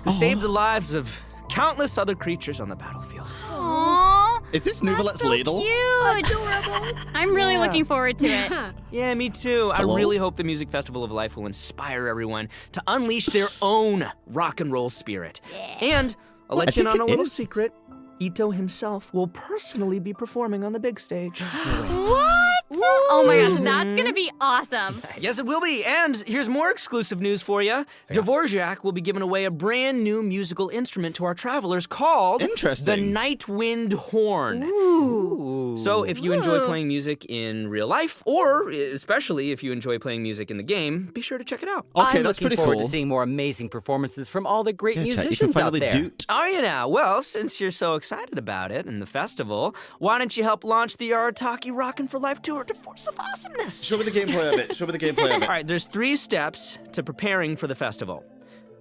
Speaker 12: who saved the lives of countless other creatures on the battlefield.
Speaker 10: Aww.
Speaker 1: Is this Nuvalet's ladle?
Speaker 10: Cute. Adorable. I'm really looking forward to it.
Speaker 12: Yeah, me too.
Speaker 1: Hello?
Speaker 12: I really hope the Music Festival of Life will inspire everyone to unleash their own rock and roll spirit. And I'll let you in on a little secret. Ito himself will personally be performing on the big stage.
Speaker 10: What? Oh my gosh, that's gonna be awesome.
Speaker 12: Yes, it will be. And here's more exclusive news for you. Dvorak will be giving away a brand new musical instrument to our travelers called the Night Wind Horn.
Speaker 10: Ooh.
Speaker 12: So if you enjoy playing music in real life, or especially if you enjoy playing music in the game, be sure to check it out.
Speaker 11: Okay, that's pretty cool. I'm looking forward to seeing more amazing performances from all the great musicians out there.
Speaker 12: Are you now? Well, since you're so excited about it and the festival, why don't you help launch the Arataki Rockin' for Life Tour to Force of Awesomeness?
Speaker 1: Show me the gameplay of it. Show me the gameplay of it.
Speaker 12: All right, there's 3 steps to preparing for the festival.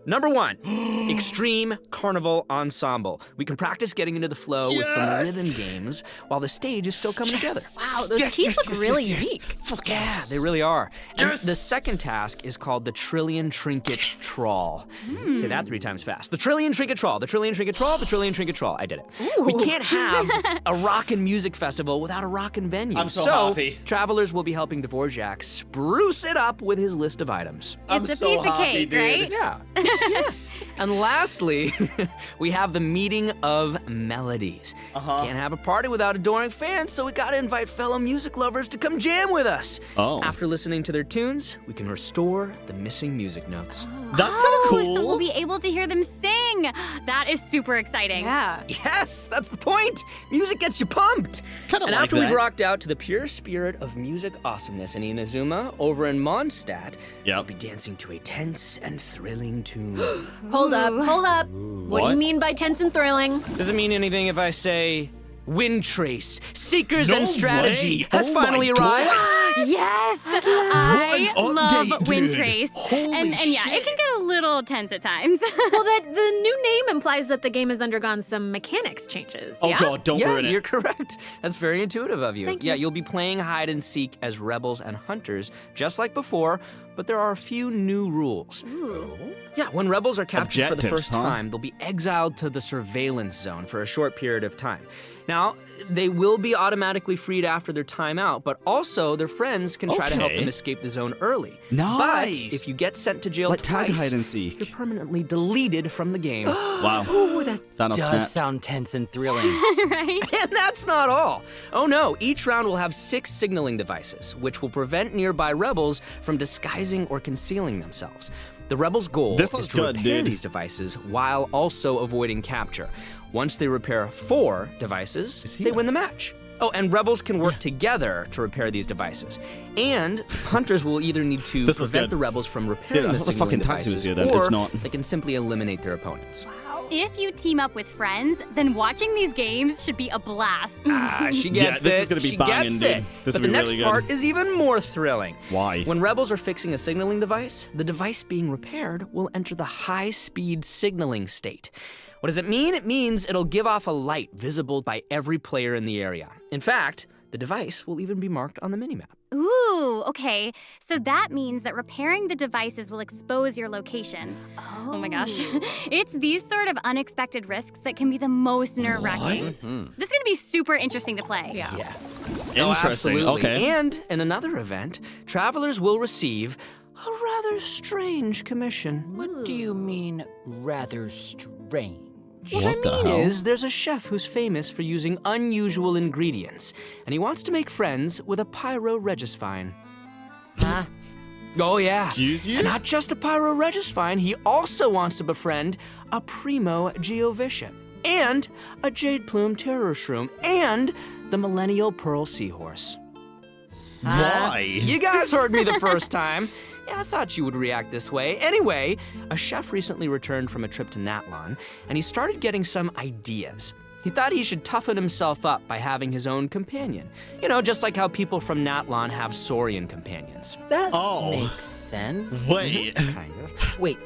Speaker 12: Number 1, Extreme Carnival Ensemble. We can practice getting into the flow with some rhythm games while the stage is still coming together.
Speaker 13: Wow, those keys look really unique.
Speaker 12: Yeah, they really are. And the second task is called the Trillion Trinket Trawl. Say that 3 times fast. The Trillion Trinket Trawl, the Trillion Trinket Trawl, the Trillion Trinket Trawl. I did it.
Speaker 13: Ooh.
Speaker 12: We can't have a rockin' music festival without a rockin' venue.
Speaker 1: I'm so happy.
Speaker 12: Travelers will be helping Dvorak spruce it up with his list of items.
Speaker 10: It's a piece of cake, right?
Speaker 12: Yeah. And lastly, we have the Meeting of Melodies. Can't have a party without adoring fans, so we gotta invite fellow music lovers to come jam with us. After listening to their tunes, we can restore the missing music notes.
Speaker 1: That's kind of cool.
Speaker 10: So we'll be able to hear them sing. That is super exciting.
Speaker 13: Yeah.
Speaker 12: Yes, that's the point. Music gets you pumped.
Speaker 1: Kinda
Speaker 12: and
Speaker 1: like
Speaker 12: after
Speaker 1: that.
Speaker 12: we've rocked out to the pure spirit of music awesomeness in Inazuma, over in Mondstadt, we'll be dancing to a tense and thrilling tune.
Speaker 13: Hold up. What do you mean by tense and thrilling?
Speaker 12: Does it mean anything if I say Windtrace, Seekers
Speaker 1: No
Speaker 12: and Strategy
Speaker 1: way.
Speaker 12: has
Speaker 1: Oh
Speaker 12: finally
Speaker 1: my
Speaker 12: arrived?
Speaker 1: God.
Speaker 10: Yes! I love Windtrace. And yeah,
Speaker 1: shit.
Speaker 10: it can get a little tense at times.
Speaker 13: Well, the new name implies that the game has undergone some mechanics changes.
Speaker 1: Oh god, don't ruin it.
Speaker 12: You're correct. That's very intuitive of you.
Speaker 13: Thank
Speaker 12: Yeah,
Speaker 13: you.
Speaker 12: you'll be playing hide and seek as rebels and hunters, just like before, but there are a few new rules.
Speaker 10: Ooh.
Speaker 12: Yeah, when rebels are captured for the
Speaker 1: Objectives,
Speaker 12: first time, they'll be exiled to the surveillance zone for a short period of time. Now, they will be automatically freed after their time out, but also their friends can try to help them escape the zone early.
Speaker 1: Nice.
Speaker 12: But if you get sent to jail
Speaker 1: Like
Speaker 12: twice,
Speaker 1: tag hide and seek.
Speaker 12: you're permanently deleted from the game.
Speaker 1: Wow.
Speaker 11: Ooh, that
Speaker 1: Thanos
Speaker 11: does
Speaker 1: snap.
Speaker 11: sound tense and thrilling.
Speaker 10: Right?
Speaker 12: And that's not all. Oh no, each round will have 6 signaling devices, which will prevent nearby rebels from disguising or concealing themselves. The rebels' goal
Speaker 1: This
Speaker 12: is
Speaker 1: looks
Speaker 12: to
Speaker 1: good,
Speaker 12: repair
Speaker 1: dude.
Speaker 12: these devices while also avoiding capture. Once they repair 4 devices, they win the match. Oh, and rebels can work together to repair these devices. And hunters will either need to
Speaker 1: This looks
Speaker 12: prevent
Speaker 1: good.
Speaker 12: the rebels from repairing
Speaker 1: Yeah, I
Speaker 12: the
Speaker 1: thought the
Speaker 12: signaling
Speaker 1: fucking taxi was
Speaker 12: devices,
Speaker 1: here then.
Speaker 12: or
Speaker 1: It's not.
Speaker 12: they can simply eliminate their opponents.
Speaker 10: If you team up with friends, then watching these games should be a blast.
Speaker 12: She gets
Speaker 1: this
Speaker 12: it.
Speaker 1: is gonna be
Speaker 12: she
Speaker 1: banging,
Speaker 12: gets
Speaker 1: dude.
Speaker 12: it.
Speaker 1: This
Speaker 12: but
Speaker 1: will
Speaker 12: the
Speaker 1: be
Speaker 12: next
Speaker 1: really good.
Speaker 12: part is even more thrilling.
Speaker 1: Why?
Speaker 12: When rebels are fixing a signaling device, the device being repaired will enter the high-speed signaling state. What does it mean? It means it'll give off a light visible by every player in the area. In fact, the device will even be marked on the minimap.
Speaker 10: Ooh, okay. So that means that repairing the devices will expose your location. Oh my gosh. It's these sort of unexpected risks that can be the most nerve-wracking. This is gonna be super interesting to play.
Speaker 12: Yeah.
Speaker 1: Interesting.
Speaker 12: Absolutely.
Speaker 1: Okay.
Speaker 12: And in another event, travelers will receive a rather strange commission.
Speaker 11: What do you mean, rather strange?
Speaker 12: What I mean is, there's a chef who's famous for using unusual ingredients, and he wants to make friends with a pyro-regisvine.
Speaker 11: Huh?
Speaker 12: Oh yeah.
Speaker 1: Excuse you?
Speaker 12: And not just a pyro-regisvine, he also wants to befriend a primo geovishap, and a jade plume terror shroom, and the millennial pearl seahorse.
Speaker 1: Why?
Speaker 12: You guys heard me the first time. Yeah, I thought you would react this way. Anyway, a chef recently returned from a trip to Natlan, and he started getting some ideas. He thought he should toughen himself up by having his own companion. You know, just like how people from Natlan have Saurian companions.
Speaker 11: That
Speaker 1: Oh.
Speaker 11: makes sense.
Speaker 1: Wait.
Speaker 11: Kind of. Wait,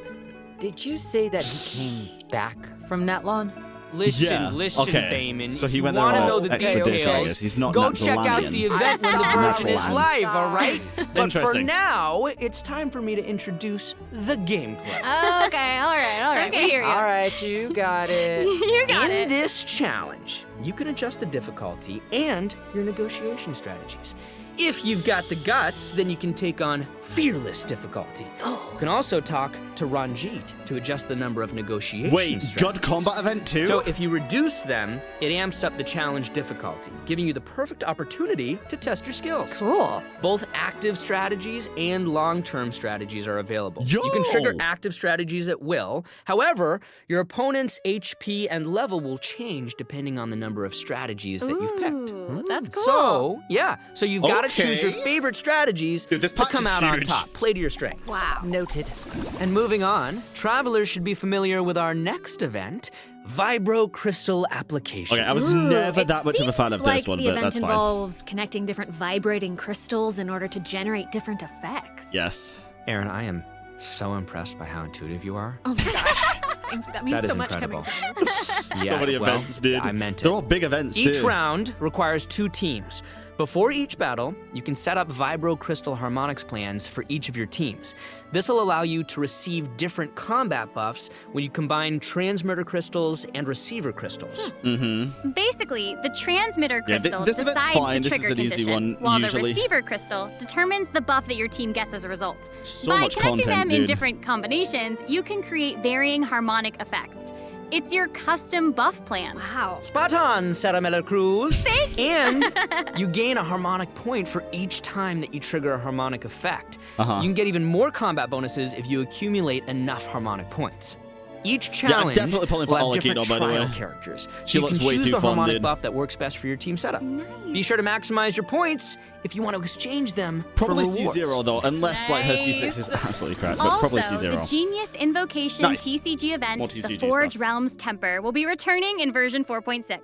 Speaker 11: did you say that he came back from Natlan?
Speaker 12: Listen,
Speaker 1: okay.
Speaker 12: Bayman.
Speaker 1: So he
Speaker 12: if you
Speaker 1: went there
Speaker 12: want to
Speaker 1: on
Speaker 12: know the
Speaker 1: expedition, I
Speaker 12: details,
Speaker 1: guess. He's not
Speaker 12: go check out
Speaker 1: Natlandian.
Speaker 12: the event when the version is
Speaker 1: Natlan.
Speaker 12: live, all right? But for
Speaker 1: Interesting.
Speaker 12: now, it's time for me to introduce the gameplay.
Speaker 13: Okay, all right.
Speaker 10: Okay.
Speaker 13: We hear you.
Speaker 11: All right, you got it.
Speaker 10: You got
Speaker 12: In
Speaker 10: it.
Speaker 12: this challenge, you can adjust the difficulty and your negotiation strategies. If you've got the guts, then you can take on fearless difficulty. You can also talk to Ranjit to adjust the number of negotiation
Speaker 1: Wait,
Speaker 12: strategies.
Speaker 1: God combat event too?
Speaker 12: So if you reduce them, it amps up the challenge difficulty, giving you the perfect opportunity to test your skills.
Speaker 13: Cool.
Speaker 12: Both active strategies and long-term strategies are available. You can
Speaker 1: Yo!
Speaker 12: trigger active strategies at will. However, your opponent's HP and level will change depending on the number of strategies that you've picked.
Speaker 13: Ooh, that's cool.
Speaker 12: So you've got to choose your
Speaker 1: Okay.
Speaker 12: favorite strategies
Speaker 1: Dude, this
Speaker 12: to
Speaker 1: patch
Speaker 12: come
Speaker 1: is
Speaker 12: out on
Speaker 1: huge.
Speaker 12: top. Play to your strengths.
Speaker 13: Wow.
Speaker 11: Noted.
Speaker 12: And moving on, travelers should be familiar with our next event, Vibro-Crystal Application.
Speaker 1: Okay, I was
Speaker 13: Ooh,
Speaker 1: never
Speaker 13: it
Speaker 1: that much of a fan
Speaker 13: seems
Speaker 1: of this one,
Speaker 13: the
Speaker 1: but
Speaker 13: event
Speaker 1: that's fine.
Speaker 13: involves connecting different vibrating crystals in order to generate different effects.
Speaker 1: Yes.
Speaker 12: Aaron, I am so impressed by how intuitive you are.
Speaker 13: Oh my gosh. Thank you. That means
Speaker 12: That is
Speaker 13: so much
Speaker 12: incredible.
Speaker 13: coming from you.
Speaker 1: So many
Speaker 12: well,
Speaker 1: events, dude.
Speaker 12: I meant it.
Speaker 1: They're all big events,
Speaker 12: Each
Speaker 1: too.
Speaker 12: round requires 2 teams. Before each battle, you can set up Vibro-Crystal harmonics plans for each of your teams. This will allow you to receive different combat buffs when you combine transmitter crystals and receiver crystals.
Speaker 10: Basically, the transmitter
Speaker 1: Yeah,
Speaker 10: crystal
Speaker 1: this event's
Speaker 10: decides
Speaker 1: fine.
Speaker 10: the
Speaker 1: This is
Speaker 10: trigger
Speaker 1: an easy
Speaker 10: condition,
Speaker 1: one,
Speaker 10: while
Speaker 1: usually.
Speaker 10: the receiver crystal determines the buff that your team gets as a result.
Speaker 1: So
Speaker 10: By
Speaker 1: much
Speaker 10: connecting
Speaker 1: content,
Speaker 10: them in
Speaker 1: dude.
Speaker 10: different combinations, you can create varying harmonic effects. It's your custom buff plan.
Speaker 13: Wow.
Speaker 12: Spot on, Sarah Miller Cruz. And you gain a harmonic point for each time that you trigger a harmonic effect. You can get even more combat bonuses if you accumulate enough harmonic points. Each challenge
Speaker 1: definitely pulling for
Speaker 12: will have different
Speaker 1: Arlecchino, by the way.
Speaker 12: trial characters.
Speaker 1: She
Speaker 12: you
Speaker 1: looks
Speaker 12: can
Speaker 1: way
Speaker 12: choose
Speaker 1: too
Speaker 12: the
Speaker 1: fun,
Speaker 12: harmonic
Speaker 1: dude.
Speaker 12: buff that works best for your team setup.
Speaker 10: Nice.
Speaker 12: Be sure to maximize your points if you want to exchange them
Speaker 1: Probably
Speaker 12: for rewards.
Speaker 1: C0 though, unless like her C6 is absolutely crap, but probably
Speaker 10: Also,
Speaker 1: C0.
Speaker 10: the Genius Invocation TCG event,
Speaker 1: More
Speaker 10: the
Speaker 1: TCG
Speaker 10: Forge
Speaker 1: stuff.
Speaker 10: Realms Temper, will be returning in version 4.6.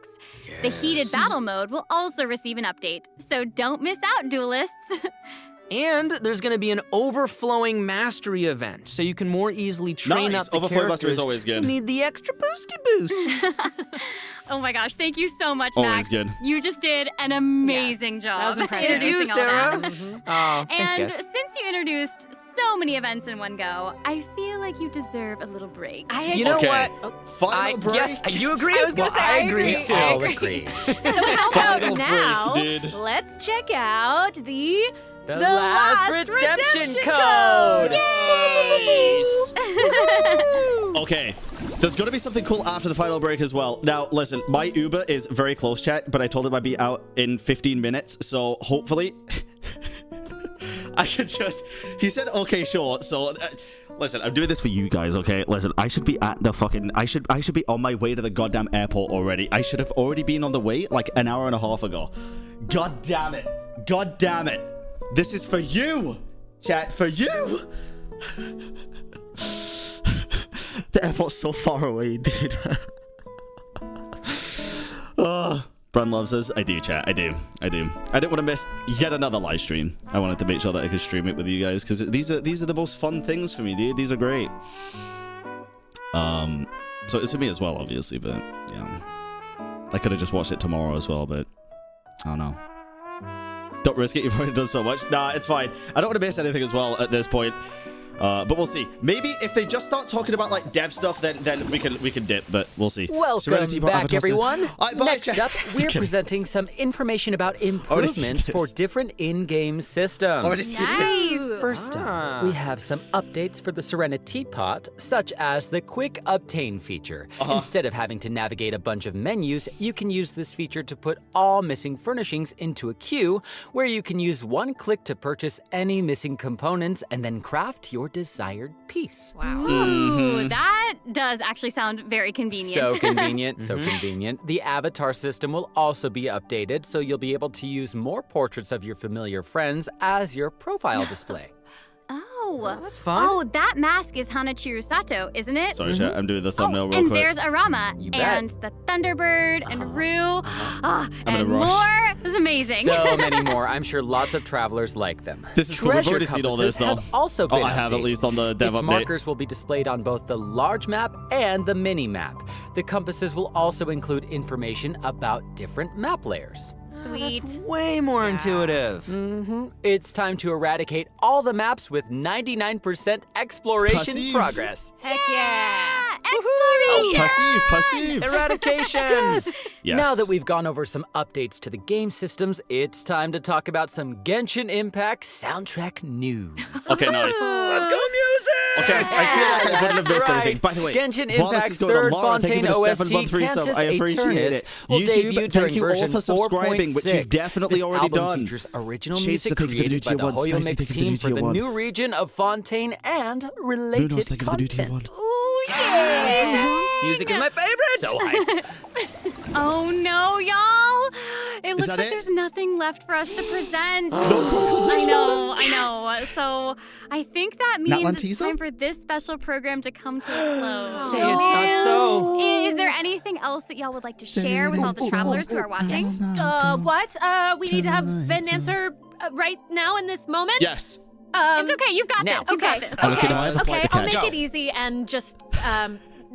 Speaker 10: The Heated Battle mode will also receive an update, so don't miss out, duelists.
Speaker 12: And there's going to be an overflowing mastery event, so you can more easily train
Speaker 1: Nice.
Speaker 12: up the
Speaker 1: Overflow
Speaker 12: characters
Speaker 1: mastery is always good.
Speaker 12: who need the extra boosty boost.
Speaker 10: Oh my gosh, thank you so much,
Speaker 1: Always
Speaker 10: Max.
Speaker 1: good.
Speaker 10: You just did an amazing job.
Speaker 13: That was impressive.
Speaker 12: Thank you,
Speaker 10: introducing all
Speaker 12: Sarah.
Speaker 10: that.
Speaker 12: Oh, thanks,
Speaker 10: And
Speaker 12: guys.
Speaker 10: since you introduced so many events in one go, I feel like you deserve a little break.
Speaker 12: You know
Speaker 1: Okay.
Speaker 12: what?
Speaker 1: Final break.
Speaker 12: Yes, you agree?
Speaker 13: I was gonna
Speaker 12: Well,
Speaker 13: say,
Speaker 12: I
Speaker 13: I
Speaker 12: agree
Speaker 13: agree.
Speaker 12: too.
Speaker 13: I
Speaker 11: I'll
Speaker 13: agree.
Speaker 11: agree.
Speaker 13: So how
Speaker 1: Final
Speaker 13: about
Speaker 1: break,
Speaker 13: now?
Speaker 1: dude.
Speaker 13: Let's check out the
Speaker 11: last redemption code.
Speaker 1: Okay, there's gonna be something cool after the final break as well. Now, listen, my Uber is very close, chat, but I told him I'd be out in 15 minutes, so hopefully I could just... He said, okay, sure, so... listen, I'm doing this for you guys, okay? Listen, I should be at the fucking... I should be on my way to the goddamn airport already. I should have already been on the way like an hour and a half ago. God damn it. God damn it. This is for you, chat, for you. The airport's so far away, dude. Oh, Bran loves us. I do, chat. I do. I didn't want to miss yet another live stream. I wanted to make sure that I could stream it with you guys because these are the most fun things for me, dude. These are great. So it's for me as well, obviously, but yeah, I could have just watched it tomorrow as well, but I don't know. Don't risk it. You've already done so much. Nah, it's fine. I don't want to miss anything as well at this point. But we'll see. Maybe if they just start talking about like dev stuff, then we can dip. But we'll see.
Speaker 11: Welcome back, everyone. Next up, we're presenting some information about improvements for different in-game systems. First up, we have some updates for the Serenity Pot, such as the Quick Obtain feature. Instead of having to navigate a bunch of menus, you can use this feature to put all missing furnishings into a queue, where you can use one click to purchase any missing components and then craft your desired piece.
Speaker 13: Wow.
Speaker 10: Ooh, that does actually sound very convenient.
Speaker 11: So convenient, so convenient. The avatar system will also be updated, so you'll be able to use more portraits of your familiar friends as your profile display.
Speaker 10: Oh,
Speaker 12: that's fun.
Speaker 10: Oh, that mask is Hanachiru Sato, isn't it?
Speaker 1: Sorry, chat. I'm doing the thumbnail real
Speaker 10: and
Speaker 1: quick.
Speaker 10: there's Arama
Speaker 11: You bet.
Speaker 10: and the Thunderbird and Rue.
Speaker 1: I'm in a
Speaker 10: And
Speaker 1: rush.
Speaker 10: more. This is amazing.
Speaker 11: So many more. I'm sure lots of travelers like them.
Speaker 1: This is cool. We've
Speaker 11: Treasure
Speaker 1: already seen all this,
Speaker 11: compasses
Speaker 1: though.
Speaker 11: have also been
Speaker 1: I have, at
Speaker 11: updated.
Speaker 1: least on the dev
Speaker 11: Its
Speaker 1: update.
Speaker 11: markers will be displayed on both the large map and the mini map. The compasses will also include information about different map layers.
Speaker 10: Sweet.
Speaker 12: Way more intuitive.
Speaker 11: It's time to eradicate all the maps with 99% exploration
Speaker 1: Passive.
Speaker 11: progress.
Speaker 13: Heck yeah.
Speaker 10: Exploration.
Speaker 1: Passive.
Speaker 12: Eradication.
Speaker 11: Yes.
Speaker 1: Yes.
Speaker 11: Now that we've gone over some updates to the game systems, it's time to talk about some Genshin Impact soundtrack news.
Speaker 1: Okay, nice.
Speaker 12: Let's go music!
Speaker 1: Okay, I feel like I wouldn't have missed
Speaker 11: right.
Speaker 1: anything. By the way,
Speaker 11: Genshin
Speaker 1: while this
Speaker 11: Impact's
Speaker 1: is going on,
Speaker 11: third
Speaker 1: Laura, thank you
Speaker 11: Fontaine
Speaker 1: for the
Speaker 11: OST,
Speaker 1: 7 month resub.
Speaker 11: Cantus
Speaker 1: I appreciate
Speaker 11: Aeternus,
Speaker 1: it.
Speaker 11: will
Speaker 1: YouTube,
Speaker 11: debut
Speaker 1: thank
Speaker 11: during
Speaker 1: you all
Speaker 11: version
Speaker 1: for subscribing, which you've
Speaker 11: 4.6.
Speaker 1: definitely
Speaker 11: This
Speaker 1: already
Speaker 11: album
Speaker 1: done.
Speaker 11: features original
Speaker 1: Shades
Speaker 11: music
Speaker 1: to thank you for the new
Speaker 11: created by
Speaker 1: tier
Speaker 11: the
Speaker 1: ones. Guys,
Speaker 11: Hoyo
Speaker 1: thank
Speaker 11: Mix
Speaker 1: you for the new
Speaker 11: team for
Speaker 1: tier
Speaker 11: the
Speaker 1: ones.
Speaker 11: new region of Fontaine and related
Speaker 1: Lunos, thank you for the new tier
Speaker 11: content.
Speaker 1: one.
Speaker 10: Ooh, yes.
Speaker 12: Music is my favorite.
Speaker 11: So hyped.
Speaker 10: Oh no, y'all! It looks
Speaker 1: that
Speaker 10: like
Speaker 1: it?
Speaker 10: there's nothing left for us to present.
Speaker 1: No,
Speaker 10: I know. So I think that means
Speaker 1: one
Speaker 10: it's
Speaker 1: teaser?
Speaker 10: time for this special program to come to a close.
Speaker 12: Say it's not so.
Speaker 10: Is there anything else that y'all would like to share with all the travelers who are watching?
Speaker 13: What? We need to have an answer right now in this moment?
Speaker 1: Yes.
Speaker 10: It's okay, you've got
Speaker 11: Now.
Speaker 10: this. You've got
Speaker 13: Okay.
Speaker 10: this.
Speaker 1: Okay, now I have a flight to
Speaker 13: I'll
Speaker 1: catch.
Speaker 13: make it easy and just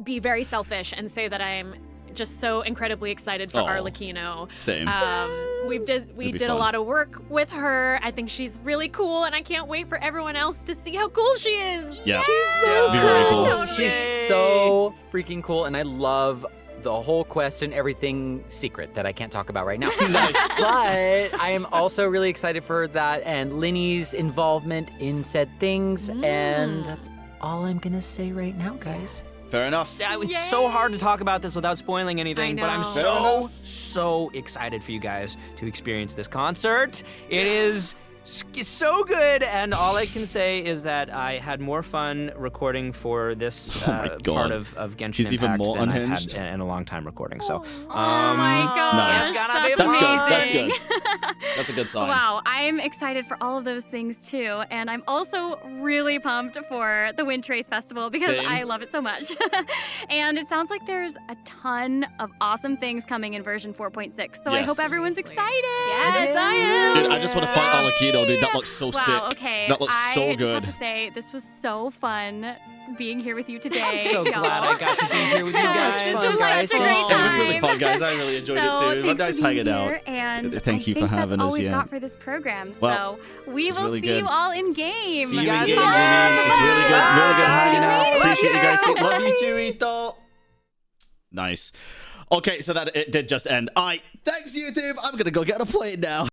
Speaker 13: be very selfish and say that I'm just so incredibly excited for
Speaker 1: Oh,
Speaker 13: Arlecchino.
Speaker 1: Same.
Speaker 13: We
Speaker 1: be
Speaker 13: did a
Speaker 1: fun.
Speaker 13: lot of work with her. I think she's really cool, and I can't wait for everyone else to see how cool she is.
Speaker 1: Yeah.
Speaker 13: She's so
Speaker 1: Be very cool.
Speaker 10: Totally.
Speaker 11: She's so freaking cool, and I love the whole quest and everything secret that I can't talk about right now.
Speaker 1: Nice.
Speaker 11: But I am also really excited for that and Linny's involvement in said things, and that's all I'm gonna say right now, guys.
Speaker 1: Fair enough.
Speaker 12: Yeah, it's so hard to talk about this without spoiling anything, but I'm
Speaker 13: know.
Speaker 1: Fair
Speaker 12: so,
Speaker 1: enough.
Speaker 12: so excited for you guys to experience this concert. It is so good, and all I can say is that I had more fun recording for this part of Genshin Impact than I've had in a long time recording. So,
Speaker 10: oh my gosh,
Speaker 1: that's good. That's good. That's a good sign.
Speaker 10: Wow, I'm excited for all of those things too, and I'm also really pumped for the Windtrace Festival because I love it so much. And it sounds like there's a ton of awesome things coming in version 4.6, so I hope everyone's excited.
Speaker 13: Yes, I am.
Speaker 1: Dude, I just want to fight Arlecchino, dude. That looks so sick.
Speaker 10: Okay.
Speaker 1: That looks so good.
Speaker 10: I just have to say, this was so fun being here with you today.
Speaker 12: I'm so glad I got to be here with you guys.
Speaker 10: This was such a great time.
Speaker 1: It was really fun, guys. I really enjoyed it, dude. Nice hanging out.
Speaker 10: And
Speaker 1: thank you for having us.
Speaker 10: That's all we've got for this program.
Speaker 1: Well,
Speaker 10: so we will see you all in game.
Speaker 1: See you in game, It was really good hanging out. Appreciate you guys. Love you too, Ito. Nice. Okay, so that it did just end. Thanks, YouTube. I'm gonna go get a plate now.